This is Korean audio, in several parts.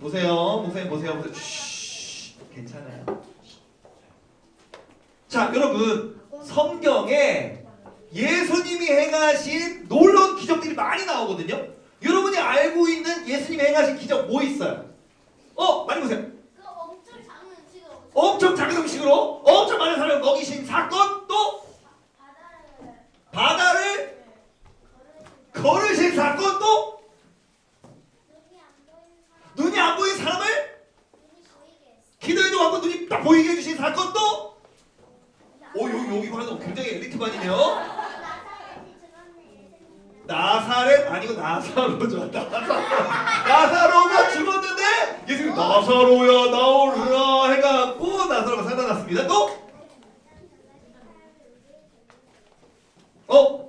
보세요. 목사님 보세요. 쉬, 괜찮아요. 자, 여러분 성경에 예수님이 행하신 놀라운 기적들이 많이 나오거든요. 여러분이 알고 있는 예수님이 행하신 기적 뭐 있어요? 많이 보세요. 엄청 작은 음식으로 엄청 많은 사람을 먹이신 사건, 또 바다를 걸으신 사건, 또 눈이 안 보인 사람을 기도해도 갖고 눈이 딱 보이게 해주신 사건, 또 여기 반은 굉장히 엘리트반이네요. 나사렛 아니고 나사로죠. 나사로가 죽었는데 예수님이 나사로야 나오라 해갖고 나사로가 살아났습니다. 또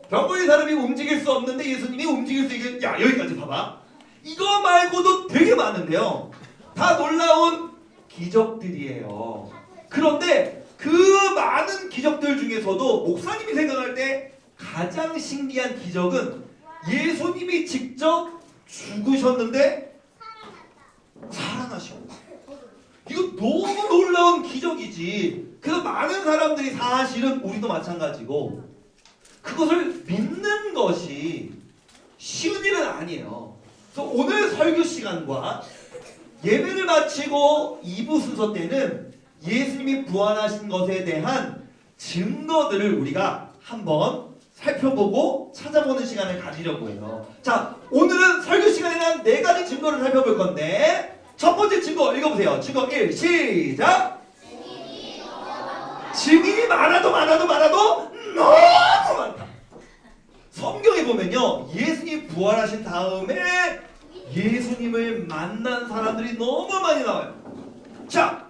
병 걸린 사람이 움직일 수 없는데 예수님이 움직일 수 있게. 야, 여기까지 봐봐. 이거 말고도 되게 많은데요. 다 놀라운 기적들이에요. 그런데 그 많은 기적들 중에서도 목사님이 생각할 때 가장 신기한 기적은 예수님이 직접 죽으셨는데 살아나시고. 이거 너무 놀라운 기적이지. 그래서 많은 사람들이 사실은 우리도 마찬가지고 그것을 믿는 것이 쉬운 일은 아니에요. 그래서 오늘 설교 시간과 예배를 마치고 2부 순서 때는 예수님이 부활하신 것에 대한 증거들을 우리가 한번 살펴보고 찾아보는 시간을 가지려고 해요. 자, 오늘은 설교 시간에는 4가지 증거를 살펴볼 건데 첫 번째 증거 읽어보세요. 증거 1 시작. 증인이 많아도 너무 많다. 성경에 보면요, 예수님 부활하신 다음에 예수님을 만난 사람들이 너무 많이 나와요. 자,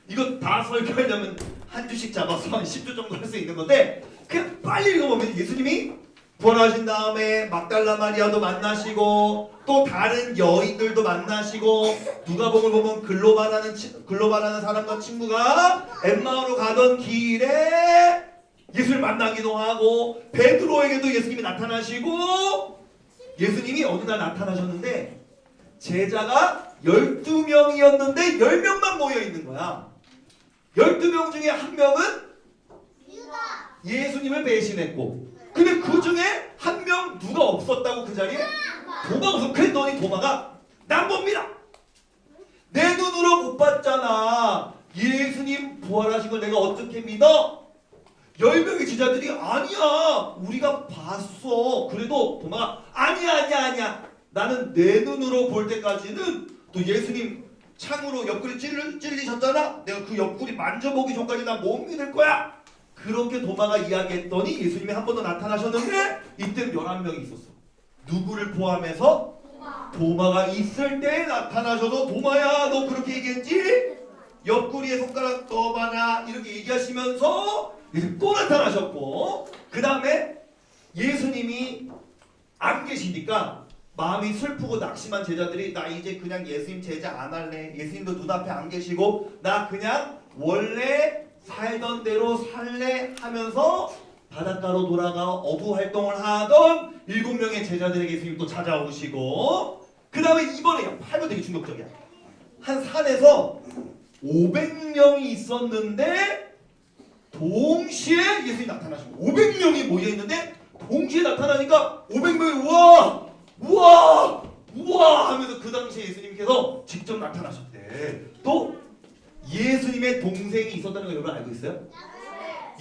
이거 다 설교하려면 한 주씩 잡아서 한 10주 정도 할 수 있는 건데 그냥 빨리 읽어보면 예수님이 부활하신 다음에 막달라 마리아도 만나시고 또 다른 여인들도 만나시고 누가복음을 보면 글로바라는 사람과 친구가 엠마오로 가던 길에 예수를 만나기도 하고 베드로에게도 예수님이 나타나시고 예수님이 어느 날 나타나셨는데 제자가 12명이었는데 10명만 모여있는 거야. 12명 중에 한 명은 예수님을 배신했고 근데 그 중에 한 명 누가 없었다고 그 자리에? 도마가 없어. 그랬더니 도마가 난 못 믿어. 내 눈으로 못 봤잖아. 예수님 부활하신 걸 내가 어떻게 믿어? 10명의 제자들이 아니야 우리가 봤어. 그래도 도마가 아니야 나는 내 눈으로 볼 때까지는 또 예수님 창으로 옆구리 찔리셨잖아. 내가 그 옆구리 만져보기 전까지 난 못 믿을 거야. 그렇게 도마가 이야기했더니 예수님이 한 번 더 나타나셨는데 이때 11명이 있었어. 누구를 포함해서? 도마가 있을 때 나타나셔서 도마야 너 그렇게 얘기했지? 옆구리에 손가락 넣어봐라 이렇게 얘기하시면서 또 나타나셨고 그 다음에 예수님이 안 계시니까 마음이 슬프고 낙심한 제자들이 나 이제 그냥 예수님 제자 안 할래. 예수님도 눈앞에 안 계시고 나 그냥 원래 살던 대로 살래 하면서 바닷가로 돌아가 어부 활동을 하던 7명의 제자들에게 예수님 또 찾아오시고 그 다음에 이번에 8번 되게 충격적이야. 한 산에서 500명이 있었는데 동시에 예수님이 나타나시고 500명이 모여있는데 동시에 나타나니까 500명이 우와 하면서 그 당시에 예수님께서 직접 나타나셨대. 또 예수님의 동생이 있었다는 거 여러분 알고 있어요?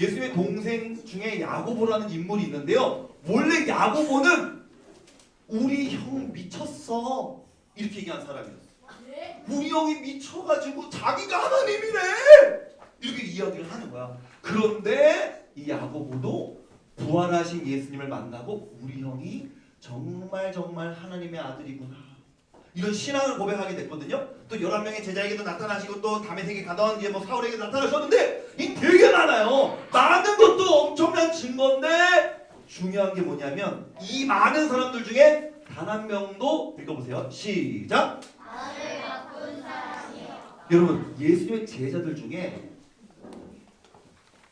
예수님의 동생 중에 야고보라는 인물이 있는데요. 원래 야고보는 우리 형 미쳤어 이렇게 얘기한 사람이었어. 우리 형이 미쳐가지고 자기가 하나님이래 이렇게 이야기를 하는 거야. 그런데 이 야고보도 부활하신 예수님을 만나고 우리 형이 정말 하나님의 아들이구나 이런 신앙을 고백하게 됐거든요. 또 11명의 제자에게도 나타나시고 또 다메섹에 가던 이제 사울에게 나타나셨는데 이 되게 많아요. 많은 것도 엄청난 증거인데 중요한 게 뭐냐면 이 많은 사람들 중에 단 한 명도 읽어보세요. 시작. 나를 바꾼 사람이요. 여러분 예수님의 제자들 중에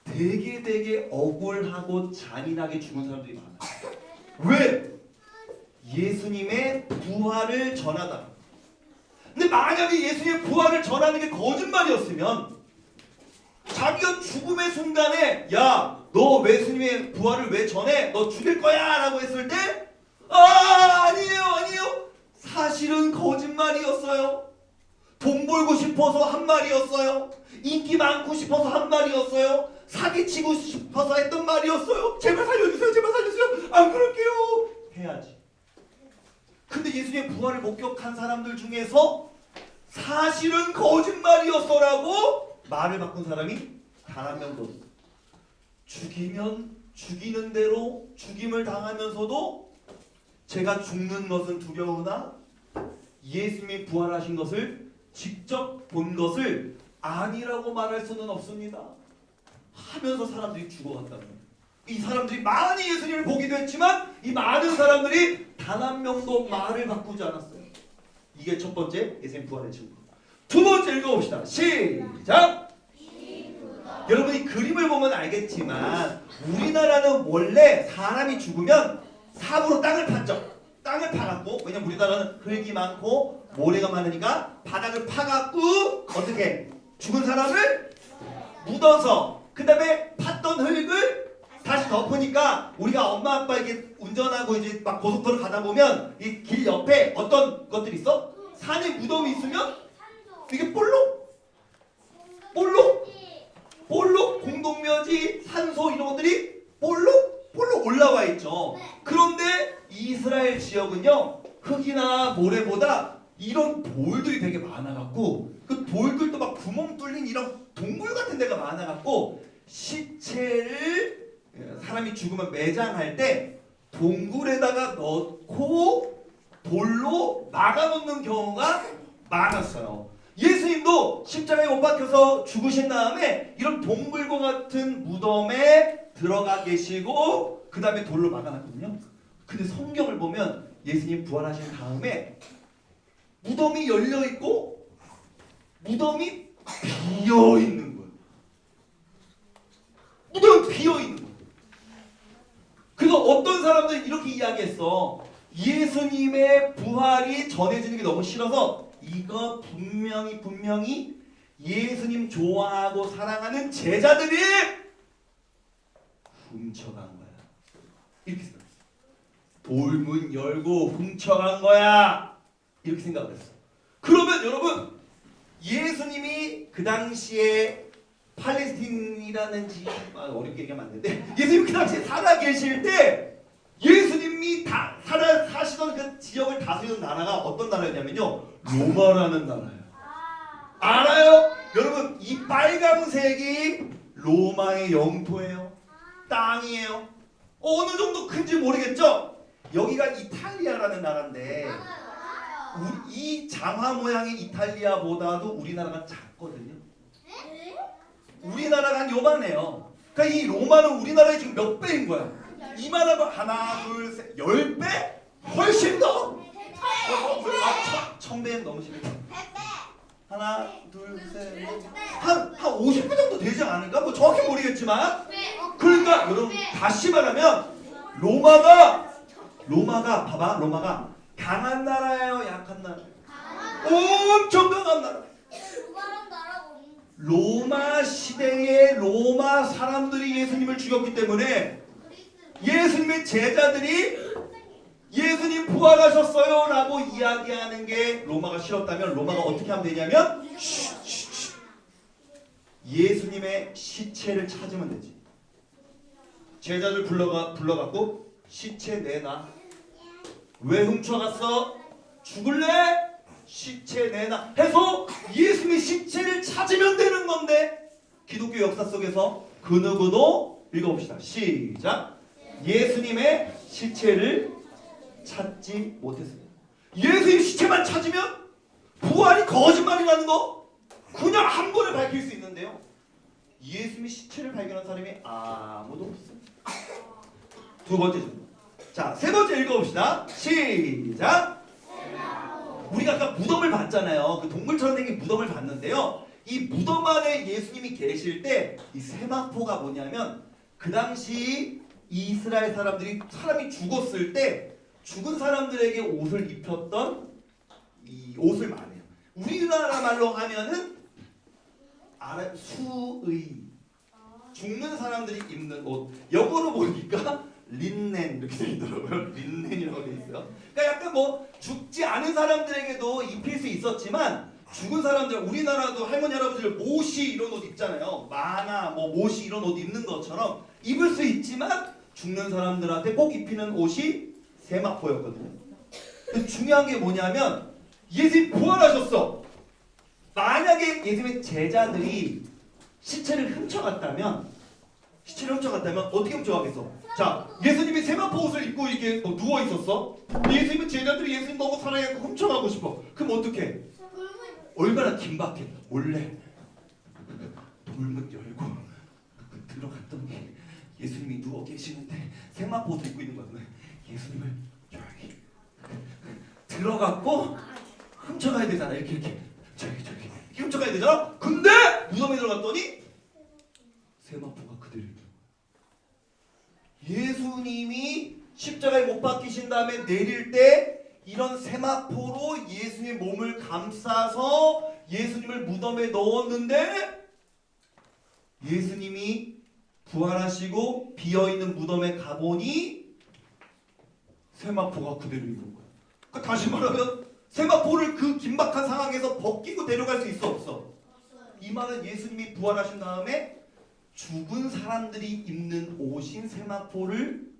되게 억울하고 잔인하게 죽은 사람들이 많아요. 왜? 예수님의 부활을 전하다. 근데 만약에 예수님의 부활을 전하는 게 거짓말이었으면 자기가 죽음의 순간에 야, 너 예수님의 부활을 왜 전해? 너 죽일 거야 라고 했을 때 아니에요. 사실은 거짓말이었어요. 돈 벌고 싶어서 한 말이었어요. 인기 많고 싶어서 한 말이었어요. 사기치고 싶어서 했던 말이었어요. 제발 살려주세요. 안 그럴게요. 해야지. 근데 예수님의 부활을 목격한 사람들 중에서 사실은 거짓말이었어라고 말을 바꾼 사람이 단 한 명도 없어. 죽이면 죽이는 대로 죽임을 당하면서도 제가 죽는 것은 두려우나 예수님이 부활하신 것을 직접 본 것을 아니라고 말할 수는 없습니다. 하면서 사람들이 죽어갔다는 거예요. 이 사람들이 많이 예수님을 보기도 했지만 이 많은 사람들이 단 한 명도 말을 바꾸지 않았어요. 이게 첫 번째 예수님 부활의 증거. 두 번째 읽어봅시다. 시작! 여러분이 그림을 보면 알겠지만 우리나라는 원래 사람이 죽으면 삽으로 땅을 팠죠. 땅을 파갖고, 왜냐면 우리나라는 흙이 많고 모래가 많으니까 바닥을 파갖고 어떻게 죽은 사람을 묻어서 그 다음에 팠던 흙을 다시 덮으니까 우리가 엄마 아빠 이렇게 운전하고 이제 막 고속도로 가다 보면 이 길 옆에 어떤 것들이 있어? 산에 무덤이 있으면 이게 볼록 공동묘지 산소 이런 것들이 볼록 올라와 있죠. 그런데 이스라엘 지역은요 흙이나 모래보다 이런 돌들이 되게 많아갖고 그 돌들도 막 구멍 뚫린 이런 동굴 같은 데가 많아갖고 시체를 사람이 죽으면 매장할 때 동굴에다가 넣고 돌로 막아놓는 경우가 많았어요. 예수님도 십자가에 못 박혀서 죽으신 다음에 이런 동굴과 같은 무덤에 들어가 계시고 그 다음에 돌로 막아놨거든요. 근데 성경을 보면 예수님 부활하신 다음에 무덤이 열려있고 무덤이 비어있는 거예요. 무덤이 비어있는 거예요. 그래서 어떤 사람들이 이렇게 이야기했어. 예수님의 부활이 전해지는 게 너무 싫어서 이거 분명히 예수님 좋아하고 사랑하는 제자들이 훔쳐간 거야. 이렇게 생각했어. 돌문 열고 훔쳐간 거야. 이렇게 생각을 했어. 그러면 여러분 예수님이 그 당시에 팔레스틴이라는 지역 어렵게 얘기하면 안 되는데 예수님이 그 당시에 살아 계실 때 예수님이 다 사시던 그 지역을 다스리던 나라가 어떤 나라였냐면요 로마라는 나라예요. 알아요? 여러분 이 빨강색이 로마의 영토예요. 땅이에요. 어느 정도 큰지 모르겠죠? 여기가 이탈리아라는 나라인데 이 장화 모양의 이탈리아보다도 우리나라가 작거든요. 우리나라가 한 요만해요. 그러니까 이 로마는 우리나라의 지금 몇 배인 거야? 이만하고 하나 둘 셋 10배? 훨씬 더? 천배는 너무 심해. 하나 둘 셋 한 50배 정도 되지 않을까? 뭐 정확히 모르겠지만 그러니까 여러분 다시 말하면 로마가 봐봐 로마가 강한 나라예요 약한 나라? 엄청 강한 나라. 로마 시대의 로마 사람들이 예수님을 죽였기 때문에 예수님의 제자들이 예수님 부활하셨어요 라고 이야기하는 게 로마가 싫었다면 로마가 어떻게 하면 되냐면 예수님의 시체를 찾으면 되지. 제자들 불러갖고 시체 내놔. 왜 훔쳐갔어? 죽을래? 시체 내놔 해서 예수님의 시체를 찾으면 되는 건데 기독교 역사 속에서 그 누구도 읽어봅시다. 시작. 예수님의 시체를 찾지 못했습니다. 예수님 시체만 찾으면 부활이 거짓말이라는 거 그냥 한 번에 밝힐 수 있는데요. 예수님의 시체를 발견한 사람이 아무도 없어요. 두 번째 질문. 자, 세 번째 읽어봅시다. 시작. 우리가 아까 무덤을 봤잖아요. 그 동굴처럼 생긴 무덤을 봤는데요. 이 무덤 안에 예수님이 계실 때 이 세마포가 뭐냐면 그 당시 이스라엘 사람이 죽었을 때 죽은 사람들에게 옷을 입혔던 이 옷을 말해요. 우리나라 말로 하면은 수의 죽는 사람들이 입는 옷. 영어로 보니까 린넨 이렇게 돼 있더라고요. 린넨이라고 돼 있어요. 그러니까 약간 뭐 죽지 않은 사람들에게도 입힐 수 있었지만 죽은 사람들, 우리나라도 할머니 할아버지들 모시 이런 옷 입잖아요. 마나 뭐 모시 이런 옷 입는 것처럼 입을 수 있지만 죽는 사람들한테 꼭 입히는 옷이 세마포였거든요. 근데 중요한 게 뭐냐면 예수님 부활하셨어. 만약에 예수님의 제자들이 시체를 훔쳐갔다면 어떻게 훔쳐가겠어? 자, 예수님이 세마포 옷을 입고 이렇게 뭐 누워 있었어. 예수님은 제자들이 예수님 너무 사랑해서 훔쳐가고 싶어. 그럼 어떻게? 얼마나 긴박해. 몰래 돌문 열고 들어갔더니 예수님이 누워 계시는데 세마포 옷을 입고 있는 거야. 예수님을 저기 들어갔고 훔쳐가야 되잖아. 이렇게 저기 훔쳐가야 되잖아. 근데 무덤에 들어갔더니 세마포가 그대로 있는 거야. 예수님이 십자가에 못 박히신 다음에 내릴 때 이런 세마포로 예수님의 몸을 감싸서 예수님을 무덤에 넣었는데 예수님이 부활하시고 비어있는 무덤에 가보니 세마포가 그대로 있는 거야. 그러니까 다시 말하면 세마포를 그 긴박한 상황에서 벗기고 데려갈 수 있어 없어? 이 말은 예수님이 부활하신 다음에 죽은 사람들이 입는 옷인 세마포를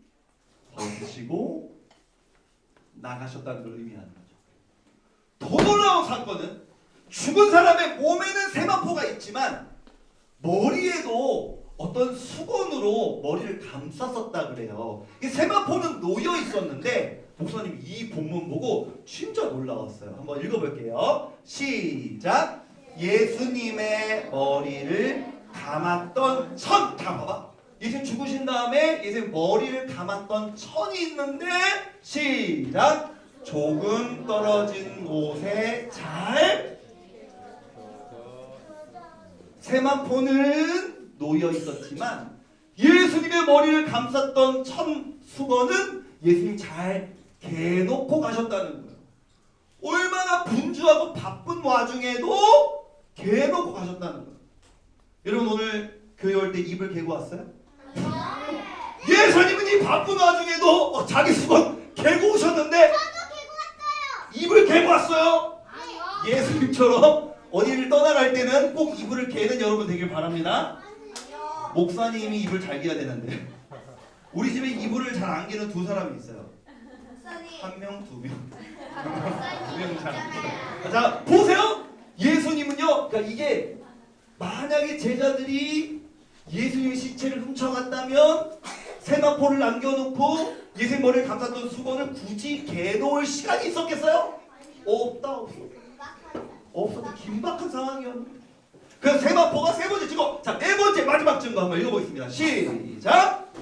벗으시고 나가셨다는 걸 의미하는 거죠. 더 놀라운 사건은 죽은 사람의 몸에는 세마포가 있지만 머리에도 어떤 수건으로 머리를 감쌌었다 그래요. 이 세마포는 놓여 있었는데 목사님 이 본문 보고 진짜 놀라웠어요. 한번 읽어볼게요. 시작. 예수님의 머리를 감았던 천. 다 봐봐. 예수님 죽으신 다음에 예수님 머리를 감았던 천이 있는데 시작. 조금 떨어진 곳에 잘 세마포는 놓여 있었지만 예수님의 머리를 감쌌던 천 수건은 예수님 잘 개놓고 가셨다는 거예요. 얼마나 분주하고 바쁜 와중에도 개놓고 가셨다는 거예요. 여러분 오늘 교회 올 때 입을 개고 왔어요? 예수님은 이 바쁜 와중에도 자기 수건 개고 오셨는데 입을 개고 왔어요? 예수님처럼 어디를 떠나갈 때는 꼭 이불을 개는 여러분 되길 바랍니다. 목사님이 입을 잘 개야 되는데 우리 집에 이불을 잘 안 개는 두 사람이 있어요. 한 명, 두 명. 두 명 잘 안 개요. 자 보세요. 예수님은요. 그러니까 이게 만약에 제자들이 예수님의 시체를 훔쳐갔다면 세마포를 남겨놓고 예수님 머리를 감쌌던 수건을 굳이 개놓을 시간이 있었겠어요? 없어. 긴박한 상황이었는데. 그래서 세마포가 세 번째 증거. 자, 네 번째 마지막 증거 한번 읽어보겠습니다. 시작.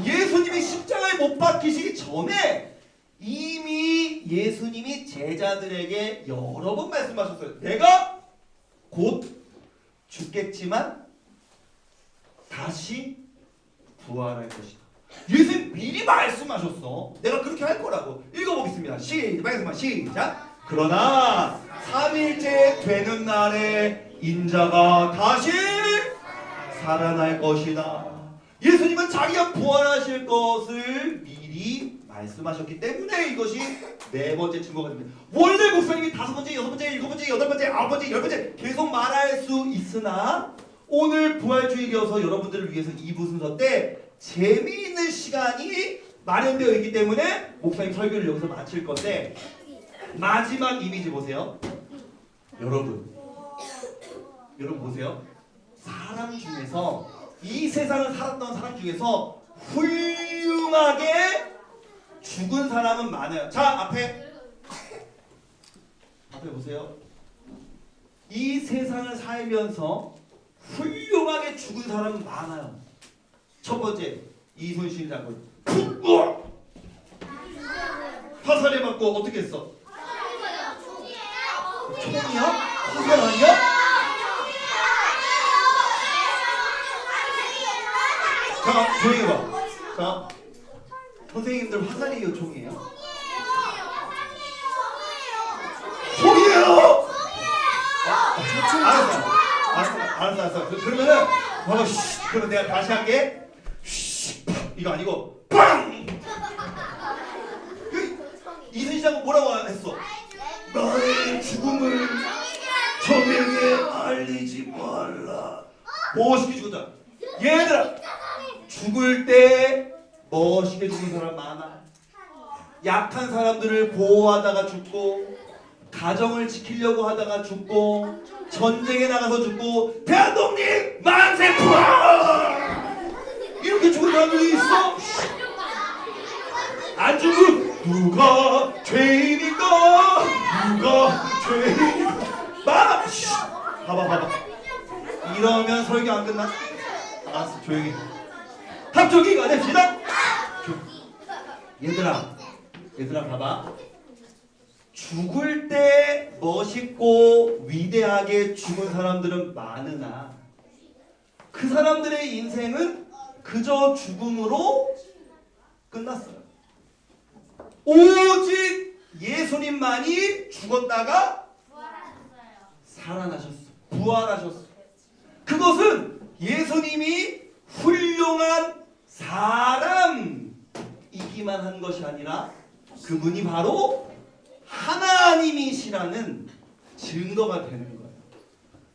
예수님이 십자가에 못 박히시기 전에 이미 예수님이 제자들에게 여러 번 말씀하셨어요. 내가 곧 죽겠지만 다시 부활할 것이다. 예수님 미리 말씀하셨어. 내가 그렇게 할 거라고. 읽어보겠습니다. 시작. 그러나 3일째 되는 날에 인자가 다시 살아날 것이다. 예수님은 자기가 부활하실 것을 미리 말씀하셨기 때문에 이것이 네 번째 증거가 됩니다. 원래 목사님이 다섯 번째, 여섯 번째, 일곱 번째, 여덟 번째, 아홉 번째, 열 번째 계속 말할 수 있으나 오늘 부활주일이어서 여러분들을 위해서 2부 순서 때 재미있는 시간이 마련되어 있기 때문에 목사님 설교를 여기서 마칠 건데 마지막 이미지 보세요. 여러분 보세요. 사람 중에서 이 세상을 살았던 사람 중에서 훌륭하게 죽은 사람은 많아요. 자, 앞에 보세요. 이 세상을 살면서 훌륭하게 죽은 사람은 많아요. 첫 번째, 이순신 장군. 화살에 맞고 어떻게 했어? 총이요? 화살 아니야? 자, 조용히 해봐. 자, 선생님들 화살이에요, 총이에요? 알았어. 그러면은 봐봐. 그러면 내가 다시 할게. 이거 아니고 빵. 이순신 장군 뭐라고 했어? 나의 죽음을 저명에 알리지 말라. 멋있게 죽었다. 얘들아, 죽을 때 멋있게 죽은 사람 많아. 약한 사람들을 보호하다가 죽고, 가정을 지키려고 하다가 죽고, 전쟁에 나가서 죽고, 대한독립 만세 부활! 이렇게 죽은 사람들이 있어. 안 죽은 누가 죄인인가? 누가 죄인인가? 많아. 봐봐. 이러면 설교 안 끝나? 알았어, 조용히. 합조기 가 됩시다. 얘들아 봐봐. 죽을 때 멋있고 위대하게 죽은 사람들은 많으나 그 사람들의 인생은 그저 죽음으로 끝났어요. 오직 예수님만이 죽었다가 살아나셨어. 부활하셨어. 그것은 예수님이 훌륭한 사람이기만 한 것이 아니라 그분이 바로 하나님이시라는 증거가 되는 거예요.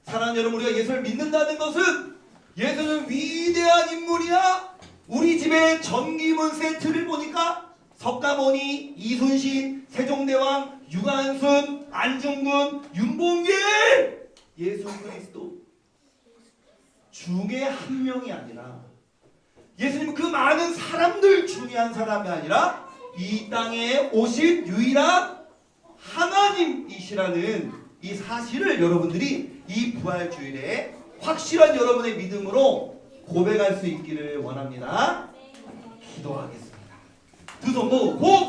사랑하는 여러분, 우리가 예수를 믿는다는 것은 예수는 위대한 인물이야. 우리 집에 전기문 세트를 보니까 석가모니, 이순신, 세종대왕, 유관순, 안중근, 윤봉길, 예수 그리스도 중에 한 명이 아니라 예수님은 그 많은 사람들 중에 한 사람이 아니라 이 땅에 오신 유일한 하나님이시라는 이 사실을 여러분들이 이 부활주일에 확실한 여러분의 믿음으로 고백할 수 있기를 원합니다. 기도하겠습니다. 두 손 모으고